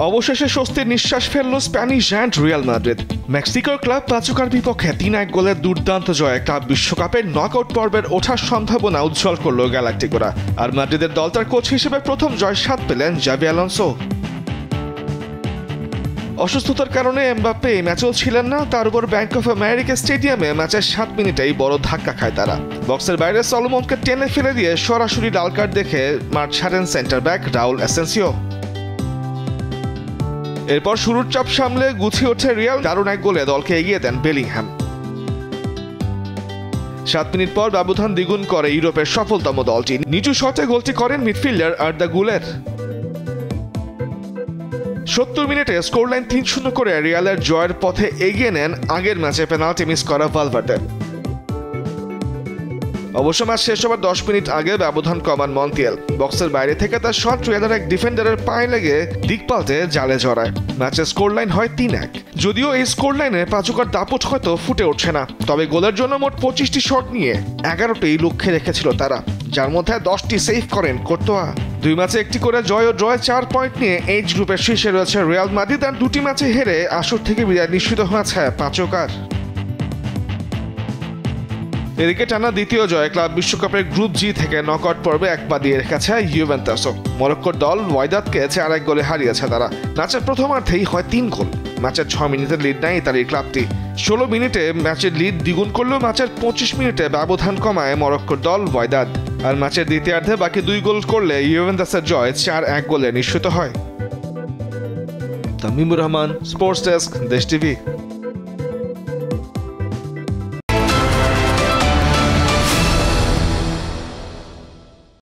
অবশেষে স্বস্তির নিঃশ্বাস ফেলল স্প্যানিশ জায়ান্ট রিয়াল মাদ্রিদ। মেক্সিকোর ক্লাব পাচুকার বিপক্ষে ৩-১ গোলের দুর্দান্ত জয়ে ক্লাব বিশ্বকাপের নকআউট পর্বের ওঠার সম্ভাবনা উজ্জ্বল করল গ্যালাক্টিকোরা। আর মাদ্রিদের দলটার কোচ হিসেবে প্রথম জয় স্বাদ পেলেন জাভি আলোনসো। অসুস্থতার কারণে এমবাপ্পে এই ম্যাচেও ছিলেন না। তার উপর ব্যাংক অফ আমেরিকা স্টেডিয়ামে ম্যাচের ৭ মিনিটেই বড় ধাক্কা খায় তারা। বক্সের বাইরে সলোমনকে টেনে ফেলে দিয়ে সরাসরি লাল কার্ড দেখে মাঠ ছাড়েন সেন্টার ব্যাক রাউল অ্যাসেন্সিও। এরপর শুরুর চাপ সামলে গুছিয়ে ওঠে রিয়াল, দারুণ এক গোলে দলকে এগিয়ে দেন বেলিংহ্যাম। ৭ মিনিট পর ব্যবধান দ্বিগুণ করে ইউরোপের সফলতম দলটি। নিচু শটে গোলটি করেন মিডফিল্ডার আর্দা গুলের। ৭০ মিনিটে স্কোরলাইন ৩-০ করে রিয়ালের জয়ের পথে এগিয়ে নেন আগের ম্যাচে পেনাল্টি মিস করা ভালভার্দে। অবশ্য ম্যাচ শেষ হবার ১০ মিনিট আগে ব্যবধান কমান মন্তিয়াল। বক্সের বাইরে থেকে তার শট রিয়ালের এক ডিফেন্ডারের পায়ে লেগে দিক পাল্টে জালে জড়ায়। ম্যাচের স্কোরলাইন হয় ৩-১। যদিও এই স্কোরলাইনে পাচুকার দাপট হয়তো ফুটে উঠছে না, তবে গোলের জন্য মোট ২৫টি শট নিয়ে ১১টি লক্ষ্যে রেখেছিল তারা, যার মধ্যে ১০টি সেভ করেন কোর্তোয়া। ২ ম্যাচে একটি করে জয় ও ড্রয়ে ৪ পয়েন্ট নিয়ে এইচ গ্রুপের শীর্ষে রয়েছে রিয়াল মাদ্রিদ। আর ২টি ম্যাচে হেরে আসর থেকে বিদায় নিশ্চিত হয়েছে পাচুকার। এদিকে টানা দ্বিতীয় জয়ে ক্লাব বিশ্বকাপের গ্রুপ জি থেকে নকআউট পর্বে এক পা দিয়ে রেখেছে ইউভেন্টাসও। মরক্কোর দল ওয়াইদাদকে ৪-১ গোলে হারিয়েছে তারা। ম্যাচের প্রথমার্ধেই হয় ৩ গোল। ম্যাচের ৬ মিনিটের লিড নেয় ইতালির ক্লাবটি। ১৬ মিনিটে ম্যাচের লিড দ্বিগুণ করলেও ম্যাচের ২৫ মিনিটে ব্যবধান কমায় মরক্কোর দল ওয়াইদাদ। আর ম্যাচের দ্বিতীয়ার্ধে বাকি ২ গোল করলে ইউভেন্টাসের জয় ৪-১ গোলে নিশ্চিত হয়। তামিমুর রহমান, স্পোর্টস ডেস্ক, দেশ টিভি।